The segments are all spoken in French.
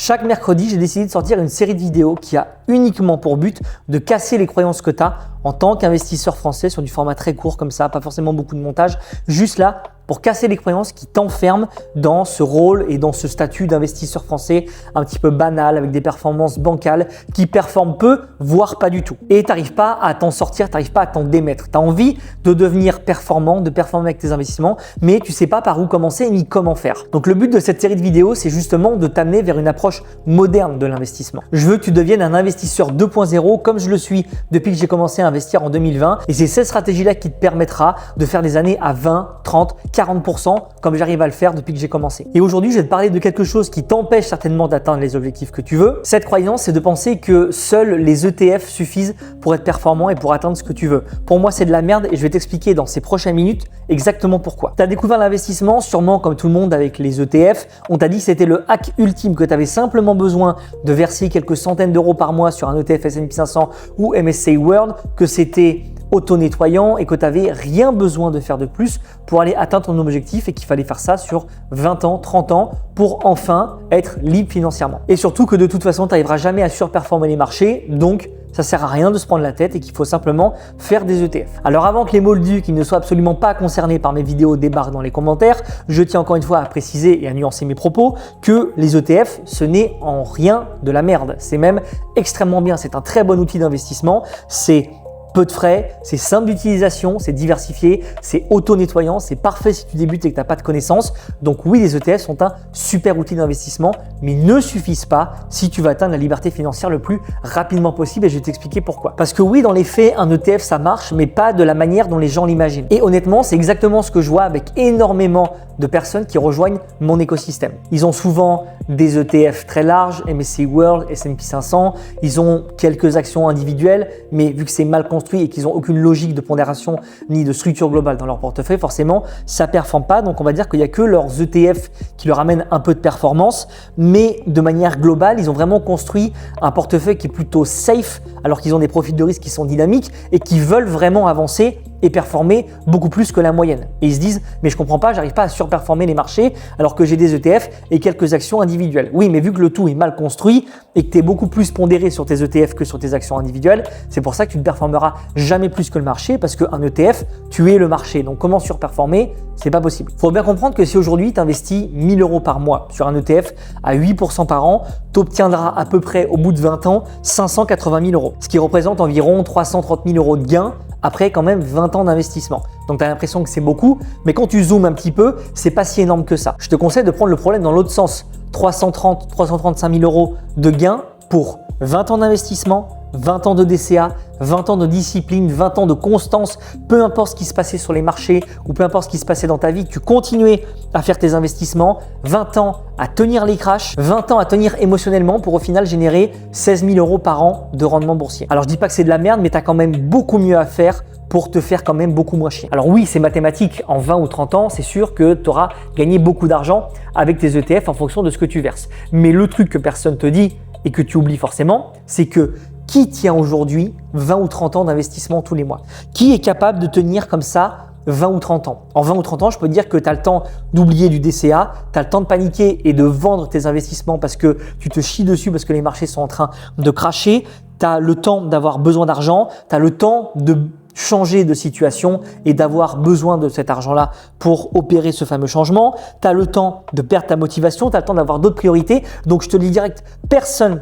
Chaque mercredi, j'ai décidé de sortir une série de vidéos qui a uniquement pour but de casser les croyances que tu as en tant qu'investisseur français sur du format très court comme ça, pas forcément beaucoup de montage, juste là pour casser les croyances qui t'enferment dans ce rôle et dans ce statut d'investisseur français un petit peu banal avec des performances bancales qui performent peu, voire pas du tout. Et tu n'arrives pas à t'en sortir, tu n'arrives pas à t'en démettre. Tu as envie de devenir performant, de performer avec tes investissements, mais tu ne sais pas par où commencer ni comment faire. Donc le but de cette série de vidéos, c'est justement de t'amener vers une approche moderne de l'investissement. Je veux que tu deviennes un investisseur 2.0 comme je le suis depuis que j'ai commencé à investir en 2020 et c'est cette stratégie-là qui te permettra de faire des années à 20, 30, 40% comme j'arrive à le faire depuis que j'ai commencé. Et aujourd'hui, je vais te parler de quelque chose qui t'empêche certainement d'atteindre les objectifs que tu veux. Cette croyance, c'est de penser que seuls les ETF suffisent pour être performant et pour atteindre ce que tu veux. Pour moi, c'est de la merde et je vais t'expliquer dans ces prochaines minutes exactement pourquoi. Tu as découvert l'investissement sûrement comme tout le monde avec les ETF. On t'a dit que c'était le hack ultime, que tu avais simplement besoin de verser quelques centaines d'euros par mois sur un ETF S&P 500 ou MSCI World, que c'était auto-nettoyant et que tu n'avais rien besoin de faire de plus pour aller atteindre ton objectif et qu'il fallait faire ça sur 20 ans, 30 ans pour enfin être libre financièrement. Et surtout que de toute façon, tu n'arriveras jamais à surperformer les marchés, donc ça ne sert à rien de se prendre la tête et qu'il faut simplement faire des ETF. Alors avant que les moldus qui ne soient absolument pas concernés par mes vidéos débarquent dans les commentaires, je tiens encore une fois à préciser et à nuancer mes propos que les ETF, ce n'est en rien de la merde. C'est même extrêmement bien, c'est un très bon outil d'investissement, c'est peu de frais, c'est simple d'utilisation, c'est diversifié, c'est auto-nettoyant, c'est parfait si tu débutes et que tu n'as pas de connaissances. Donc oui, les ETF sont un super outil d'investissement, mais ne suffisent pas si tu veux atteindre la liberté financière le plus rapidement possible et je vais t'expliquer pourquoi. Parce que oui, dans les faits, un ETF ça marche, mais pas de la manière dont les gens l'imaginent. Et honnêtement, c'est exactement ce que je vois avec énormément de personnes qui rejoignent mon écosystème. Ils ont souvent des ETF très larges, MSCI World, S&P 500, ils ont quelques actions individuelles, mais vu que c'est mal construit et qu'ils n'ont aucune logique de pondération ni de structure globale dans leur portefeuille, forcément, ça ne performe pas. Donc, on va dire qu'il n'y a que leurs ETF qui leur amènent un peu de performance, mais de manière globale, ils ont vraiment construit un portefeuille qui est plutôt safe, alors qu'ils ont des profils de risque qui sont dynamiques et qui veulent vraiment avancer et performer beaucoup plus que la moyenne. Et ils se disent, mais je comprends pas, j'arrive pas à surperformer les marchés alors que j'ai des ETF et quelques actions individuelles. Oui, mais vu que le tout est mal construit et que tu es beaucoup plus pondéré sur tes ETF que sur tes actions individuelles, c'est pour ça que tu ne performeras jamais plus que le marché parce qu'un ETF, tu es le marché. Donc comment surperformer? C'est pas possible. Il faut bien comprendre que si aujourd'hui tu investis 1000 euros par mois sur un ETF à 8% par an, tu obtiendras à peu près au bout de 20 ans 580 000 euros, ce qui représente environ 330 000 euros de gains après quand même 20 ans d'investissement. Donc tu as l'impression que c'est beaucoup, mais quand tu zoomes un petit peu, c'est pas si énorme que ça. Je te conseille de prendre le problème dans l'autre sens. 335 000 euros de gains pour 20 ans d'investissement, 20 ans de DCA, 20 ans de discipline, 20 ans de constance, peu importe ce qui se passait sur les marchés ou peu importe ce qui se passait dans ta vie, tu continuais à faire tes investissements, 20 ans à tenir les crashs, 20 ans à tenir émotionnellement pour au final générer 16 000 euros par an de rendement boursier. Alors je dis pas que c'est de la merde, mais tu as quand même beaucoup mieux à faire pour te faire quand même beaucoup moins chier. Alors oui, c'est mathématique, en 20 ou 30 ans, c'est sûr que tu auras gagné beaucoup d'argent avec tes ETF en fonction de ce que tu verses. Mais le truc que personne te dit et que tu oublies forcément, c'est que qui tient aujourd'hui 20 ou 30 ans d'investissement tous les mois? Qui est capable de tenir comme ça 20 ou 30 ans? En 20 ou 30 ans, je peux te dire que tu as le temps d'oublier du DCA, tu as le temps de paniquer et de vendre tes investissements parce que tu te chies dessus parce que les marchés sont en train de crasher, tu as le temps d'avoir besoin d'argent, tu as le temps de changer de situation et d'avoir besoin de cet argent-là pour opérer ce fameux changement. Tu as le temps de perdre ta motivation, tu as le temps d'avoir d'autres priorités. Donc, je te le dis direct, personne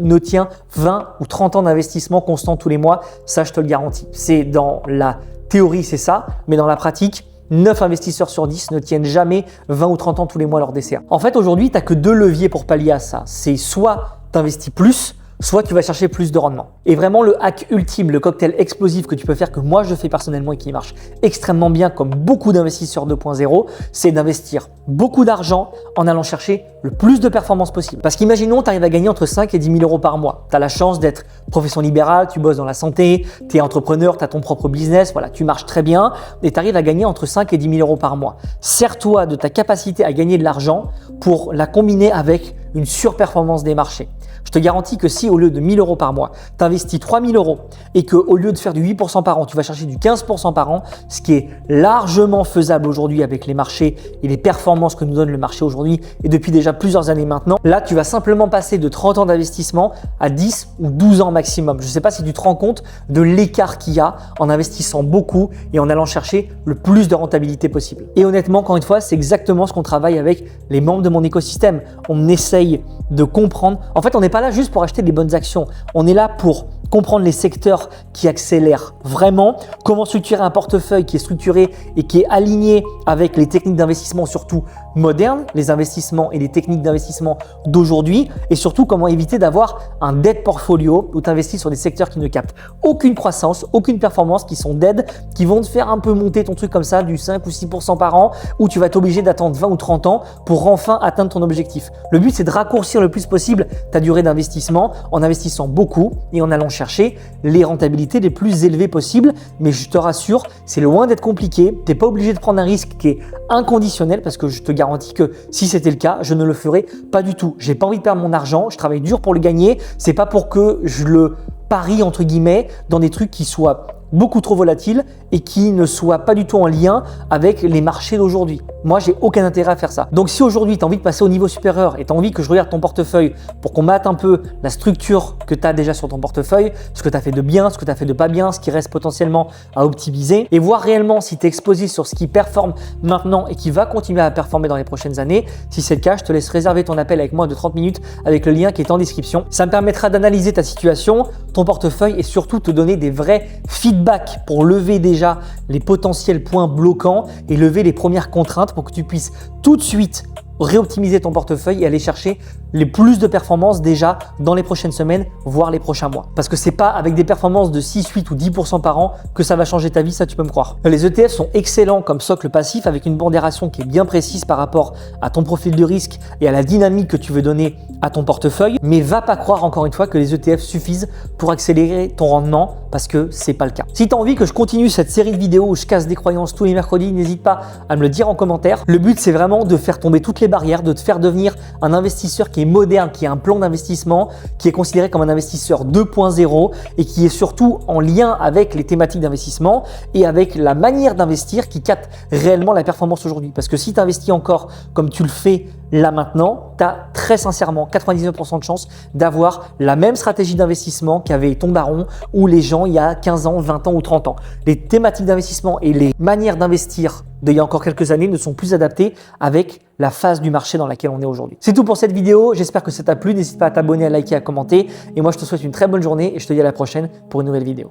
ne tient 20 ou 30 ans d'investissement constant tous les mois. Ça, je te le garantis. C'est dans la théorie, c'est ça, mais dans la pratique, 9 investisseurs sur 10 ne tiennent jamais 20 ou 30 ans tous les mois leur DCA. En fait, aujourd'hui, tu n'as que 2 leviers pour pallier à ça. C'est soit tu investis plus, soit tu vas chercher plus de rendement. Et vraiment le hack ultime, le cocktail explosif que tu peux faire, que moi je fais personnellement et qui marche extrêmement bien comme beaucoup d'investisseurs 2.0, c'est d'investir beaucoup d'argent en allant chercher le plus de performance possible. Parce qu'imaginons, tu arrives à gagner entre 5 et 10 000 euros par mois. Tu as la chance d'être profession libérale, tu bosses dans la santé, tu es entrepreneur, tu as ton propre business, voilà, tu marches très bien et tu arrives à gagner entre 5 et 10 000 euros par mois. Sers-toi de ta capacité à gagner de l'argent pour la combiner avec une surperformance des marchés. Je te garantis que si au lieu de 1 000 € par mois, tu investis 3 000 € et qu'au lieu de faire du 8% par an, tu vas chercher du 15% par an, ce qui est largement faisable aujourd'hui avec les marchés et les performances que nous donne le marché aujourd'hui et depuis déjà plusieurs années maintenant, là, tu vas simplement passer de 30 ans d'investissement à 10 ou 12 ans maximum. Je ne sais pas si tu te rends compte de l'écart qu'il y a en investissant beaucoup et en allant chercher le plus de rentabilité possible. Et honnêtement, encore une fois, c'est exactement ce qu'on travaille avec les membres de mon écosystème. On essaye de comprendre. En fait, on n'est pas là juste pour acheter des bonnes actions. On est là pour comprendre les secteurs qui accélèrent vraiment, comment structurer un portefeuille qui est structuré et qui est aligné avec les techniques d'investissement surtout modernes, les investissements et les techniques d'investissement d'aujourd'hui, et surtout comment éviter d'avoir un dead portfolio où tu investis sur des secteurs qui ne captent aucune croissance, aucune performance, qui sont dead, qui vont te faire un peu monter ton truc comme ça du 5 ou 6% par an, où tu vas être obligé d'attendre 20 ou 30 ans pour enfin atteindre ton objectif. Le but, c'est de raccourcir le plus possible ta durée d'investissement en investissant beaucoup et en allant chercher les rentabilités les plus élevées possibles. Mais je te rassure, c'est loin d'être compliqué. Tu n'es pas obligé de prendre un risque qui est inconditionnel parce que je te garantis que si c'était le cas, je ne le ferais pas du tout. J'ai pas envie de perdre mon argent, je travaille dur pour le gagner. C'est pas pour que je le parie entre guillemets dans des trucs qui soient beaucoup trop volatiles et qui ne soient pas du tout en lien avec les marchés d'aujourd'hui. Moi, j'ai aucun intérêt à faire ça. Donc, si aujourd'hui, tu as envie de passer au niveau supérieur et tu as envie que je regarde ton portefeuille pour qu'on mate un peu la structure que tu as déjà sur ton portefeuille, ce que tu as fait de bien, ce que tu as fait de pas bien, ce qui reste potentiellement à optimiser et voir réellement si tu es exposé sur ce qui performe maintenant et qui va continuer à performer dans les prochaines années. Si c'est le cas, je te laisse réserver ton appel avec moi de 30 minutes avec le lien qui est en description. Ça me permettra d'analyser ta situation, ton portefeuille et surtout te donner des vrais feedbacks pour lever déjà les potentiels points bloquants et lever les premières contraintes pour que tu puisses tout de suite réoptimiser ton portefeuille et aller chercher les plus de performances déjà dans les prochaines semaines, voire les prochains mois. Parce que c'est pas avec des performances de 6, 8 ou 10% par an que ça va changer ta vie, ça tu peux me croire. Les ETF sont excellents comme socle passif avec une pondération qui est bien précise par rapport à ton profil de risque et à la dynamique que tu veux donner à ton portefeuille. Mais va pas croire encore une fois que les ETF suffisent pour accélérer ton rendement parce que c'est pas le cas. Si tu as envie que je continue cette série de vidéos où je casse des croyances tous les mercredis, n'hésite pas à me le dire en commentaire. Le but, c'est vraiment de faire tomber toutes les barrières, de te faire devenir un investisseur qui est moderne, qui a un plan d'investissement, qui est considéré comme un investisseur 2.0 et qui est surtout en lien avec les thématiques d'investissement et avec la manière d'investir qui capte réellement la performance aujourd'hui. Parce que si tu investis encore comme tu le fais là maintenant, tu as très sincèrement 99% de chance d'avoir la même stratégie d'investissement qu'avait ton daron ou les gens il y a 15 ans, 20 ans ou 30 ans. Les thématiques d'investissement et les manières d'investir d'il y a encore quelques années ne sont plus adaptées avec la phase du marché dans laquelle on est aujourd'hui. C'est tout pour cette vidéo. J'espère que ça t'a plu. N'hésite pas à t'abonner, à liker, à commenter. Et moi, je te souhaite une très bonne journée et je te dis à la prochaine pour une nouvelle vidéo.